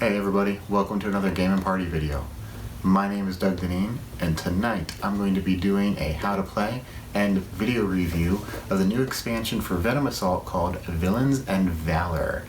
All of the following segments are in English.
Hey everybody, welcome to another Game and Party video. My name is Doug Deneen, and tonight I'm going to be doing a how to play and video review of the new expansion for Venom Assault called Villains and Valor,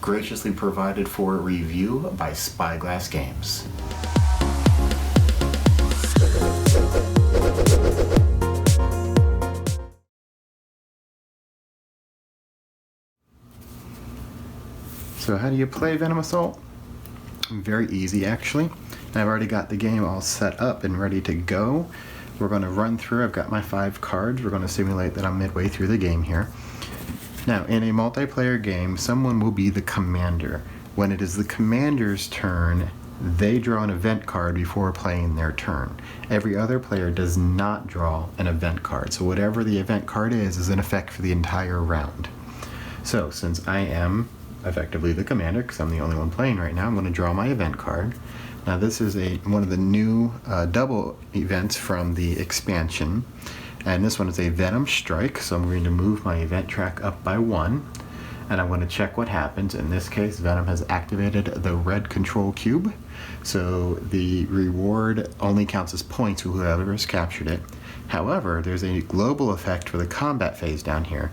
graciously provided for review by Spyglass Games. So how do you play Venom Assault? Very easy actually. And I've already got the game all set up and ready to go. We're going to run through, I've got my 5 cards, we're going to simulate that I'm midway through the game here. Now in a multiplayer game, someone will be the commander. When it is the commander's turn, they draw an event card before playing their turn. Every other player does not draw an event card, so whatever the event card is in effect for the entire round. So since I am effectively the commander, because I'm the only one playing right now, I'm going to draw my event card. Now this is one of the new double events from the expansion, and this one is a Venom Strike, so I'm going to move my event track up by 1, and I'm going to check what happens. In this case, Venom has activated the red control cube, so the reward only counts as points to whoever has captured it. However, there's a global effect for the combat phase down here.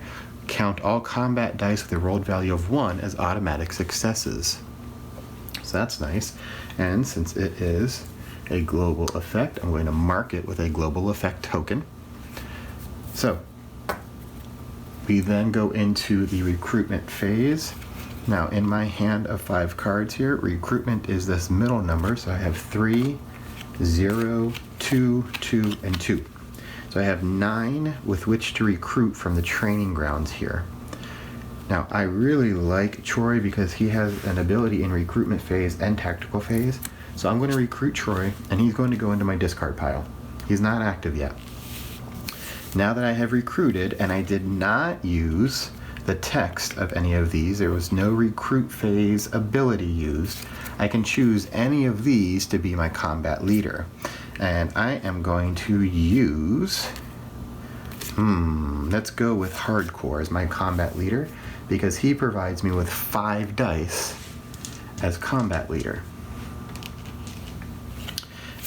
Count all combat dice with a rolled value of 1 as automatic successes. So that's nice. And since it is a global effect, I'm going to mark it with a global effect token. So we then go into the recruitment phase. Now in my hand of 5 cards here, recruitment is this middle number, so I have 3, 0, 2, 2, and 2. So I have 9 with which to recruit from the training grounds here. Now I really like Troy because he has an ability in recruitment phase and tactical phase. So I'm going to recruit Troy, and he's going to go into my discard pile. He's not active yet. Now that I have recruited, and I did not use the text of any of these, there was no recruit phase ability used, I can choose any of these to be my combat leader. And I am going to use, let's go with Hardcore as my combat leader, because he provides me with 5 dice as combat leader.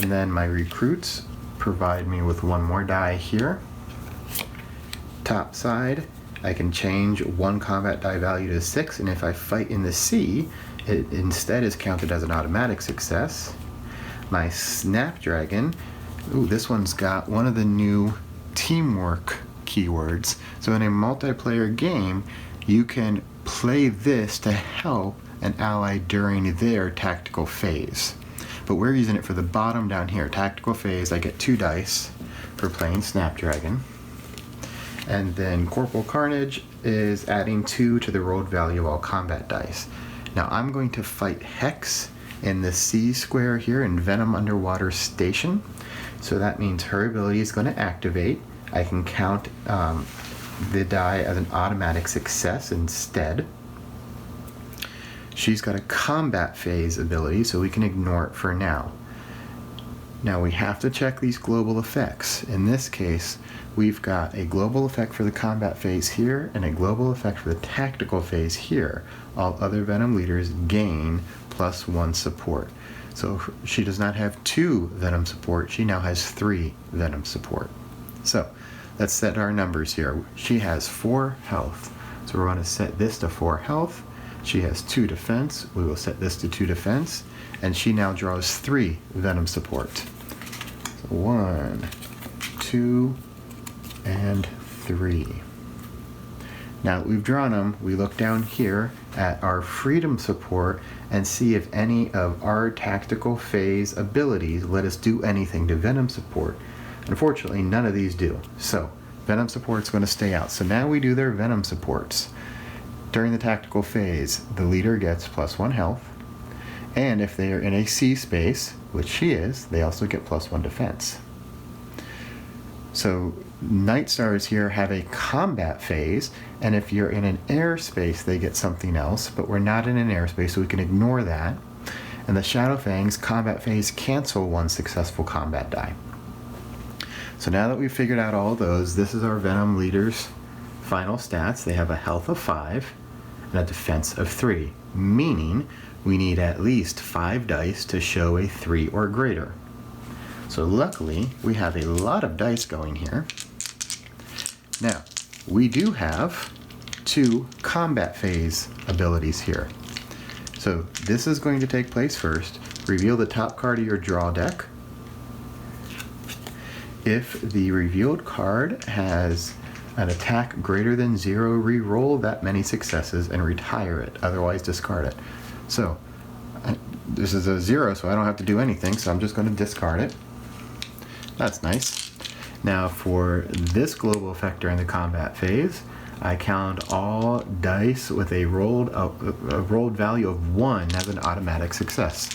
And then my recruits provide me with 1 more die here. Top side, I can change 1 combat die value to 6, and if I fight in the sea, it instead is counted as an automatic success. My Snapdragon, this one's got one of the new teamwork keywords. So in a multiplayer game, you can play this to help an ally during their tactical phase. But we're using it for the bottom down here. Tactical phase, I get 2 dice for playing Snapdragon. And then Corporal Carnage is adding 2 to the rolled value of all combat dice. Now I'm going to fight Hex in the C square here in Venom Underwater Station. So that means her ability is going to activate. I can count the die as an automatic success instead. She's got a combat phase ability, so we can ignore it for now. Now we have to check these global effects. In this case, we've got a global effect for the combat phase here and a global effect for the tactical phase here. All other Venom leaders gain +1 support. So she does not have 2 Venom support, she now has 3 Venom support. So let's set our numbers here. She has 4 health, so we're going to set this to 4 health. She has 2 defense, we will set this to 2 defense, and she now draws 3 Venom support. So 1, 2, and 3. Now that we've drawn them, we look down here at our freedom support and see if any of our tactical phase abilities let us do anything to Venom support. Unfortunately, none of these do. So Venom support's going to stay out. So now we do their Venom supports. During the tactical phase, the leader gets +1 health, and if they are in a C space, which she is, they also get +1 defense. So Night Stars here have a combat phase, and if you're in an airspace, they get something else, but we're not in an airspace, so we can ignore that. And the Shadow Fangs combat phase cancel 1 successful combat die. So now that we've figured out all those, this is our Venom leaders' final stats. They have a health of 5 and a defense of 3, meaning we need at least 5 dice to show a 3 or greater. So luckily, we have a lot of dice going here. Now, we do have 2 combat phase abilities here. So this is going to take place first. Reveal the top card of your draw deck. If the revealed card has an attack greater than 0, re-roll that many successes and retire it, otherwise discard it. So this is a 0, so I don't have to do anything, so I'm just going to discard it. That's nice. Now for this global effect during the combat phase, I count all dice with a rolled value of 1 as an automatic success.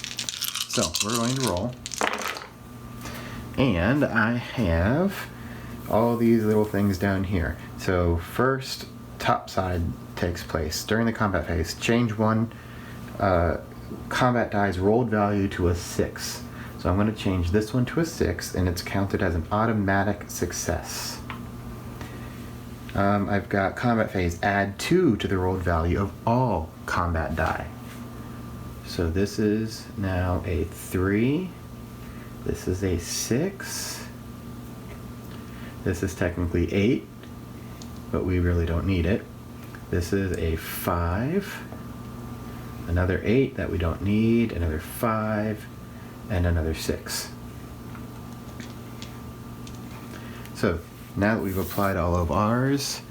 So we're going to roll. And I have all these little things down here. So first, top side takes place during the combat phase. Change 1 combat die's rolled value to a 6. So I'm going to change this one to a 6, and it's counted as an automatic success. I've got combat phase, add 2 to the rolled value of all combat die. So this is now a 3. This is a 6. This is technically 8, but we really don't need it. This is a 5. Another 8 that we don't need. Another 5. And another 6. So now that we've applied all of ours,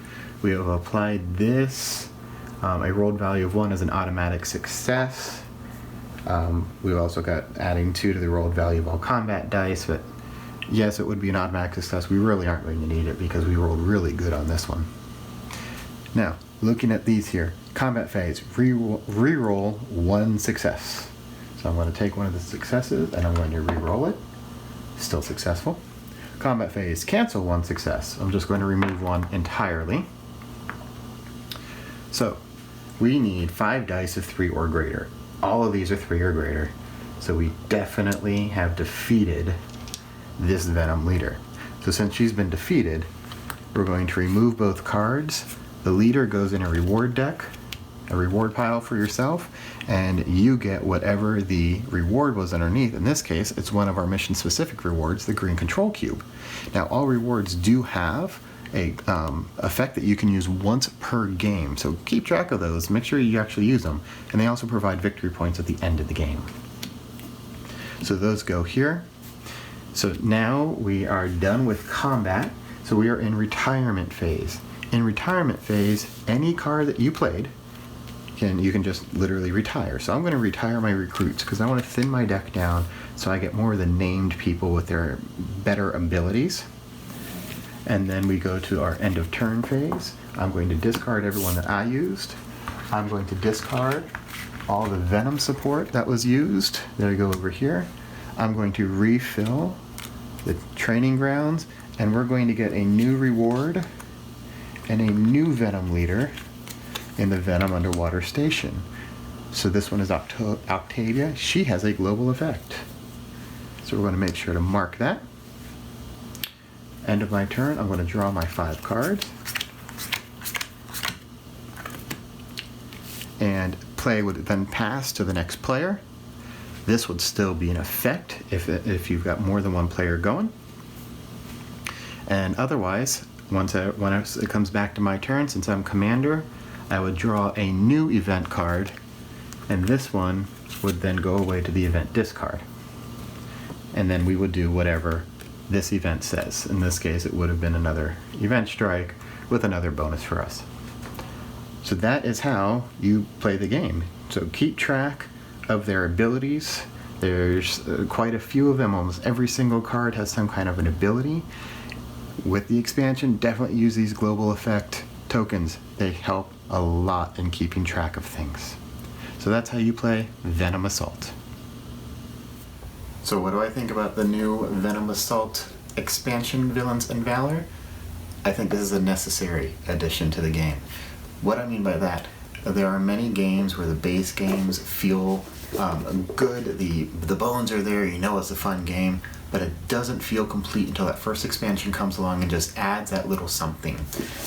we have applied this. A rolled value of 1 is an automatic success. We've also got adding 2 to the rolled value of all combat dice, but yes, it would be an automatic success. We really aren't going to need it because we rolled really good on this one. Now, looking at these here, combat phase, re-roll 1 success. So I'm going to take one of the successes and I'm going to re-roll it. Still successful. Combat phase, cancel 1 success. I'm just going to remove 1 entirely. So we need 5 dice of 3 or greater. All of these are 3 or greater. So we definitely have defeated this Venom leader. So since she's been defeated, we're going to remove both cards. The leader goes in a reward deck, a reward pile for yourself, and you get whatever the reward was underneath. In this case, it's one of our mission specific rewards, the green control cube. Now all rewards do have a effect that you can use once per game, so keep track of those, make sure you actually use them, and they also provide victory points at the end of the game. So those go here. So now we are done with combat, so we are in retirement phase. In retirement phase, any card that you played, you can just literally retire. So I'm going to retire my recruits because I want to thin my deck down so I get more of the named people with their better abilities. And then we go to our end of turn phase. I'm going to discard everyone that I used. I'm going to discard all the Venom support that was used. There you go over here. I'm going to refill the training grounds, and we're going to get a new reward and a new Venom leader in the Venom Underwater Station. So this one is Octavia. She has a global effect. So we're going to make sure to mark that. End of my turn, I'm going to draw my 5 cards. And play would then pass to the next player. This would still be in effect if you've got more than one player going. And otherwise, once it comes back to my turn, since I'm commander, I would draw a new event card, and this one would then go away to the event discard. And then we would do whatever this event says. In this case, it would have been another event strike with another bonus for us. So that is how you play the game. So keep track of their abilities. There's quite a few of them. Almost every single card has some kind of an ability. With the expansion, definitely use these global effect tokens. They help a lot in keeping track of things. So that's how you play Venom Assault. So what do I think about the new Venom Assault expansion, Villains and Valor? I think this is a necessary addition to the game. What I mean by that, there are many games where the base games feel good, the bones are there, you know it's a fun game, but it doesn't feel complete until that first expansion comes along and just adds that little something.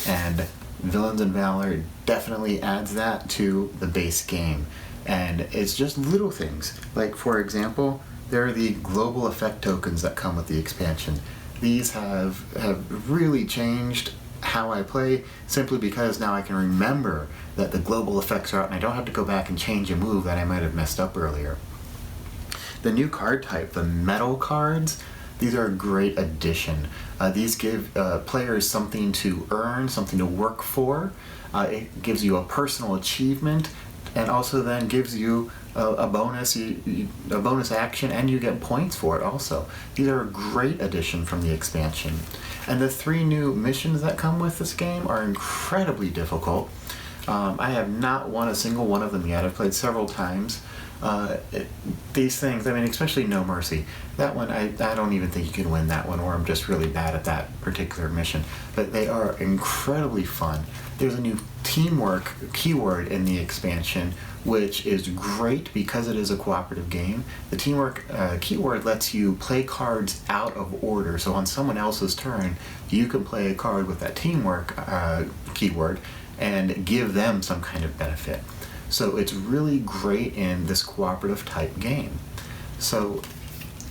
And Villains and Valor definitely adds that to the base game. And it's just little things. Like, for example, there are the global effect tokens that come with the expansion. These have really changed how I play, simply because now I can remember that the global effects are out and I don't have to go back and change a move that I might have messed up earlier. The new card type, the metal cards, these are a great addition. These give players something to earn, something to work for. It gives you a personal achievement, and also then gives you a bonus action, and you get points for it also. These are a great addition from the expansion. And the 3 new missions that come with this game are incredibly difficult. I have not won a single one of them yet. I've played several times. These things, I mean, especially No Mercy, that one, I don't even think you can win that one, or I'm just really bad at that particular mission. But they are incredibly fun. There's a new teamwork keyword in the expansion, which is great because it is a cooperative game. The teamwork keyword lets you play cards out of order, so on someone else's turn, you can play a card with that teamwork keyword and give them some kind of benefit. So it's really great in this cooperative type game. So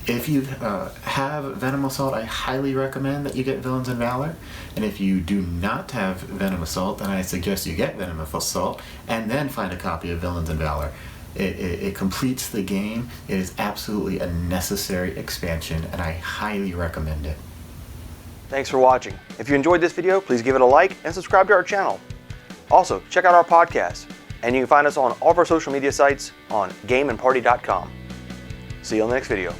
if you have Venom Assault, I highly recommend that you get Villains in Valor. And if you do not have Venom Assault, then I suggest you get Venom Assault and then find a copy of Villains in Valor. It completes the game. It is absolutely a necessary expansion, and I highly recommend it. Thanks for watching. If you enjoyed this video, please give it a like and subscribe to our channel. Also, check out our podcast, and you can find us on all of our social media sites on gameandparty.com. See you on the next video.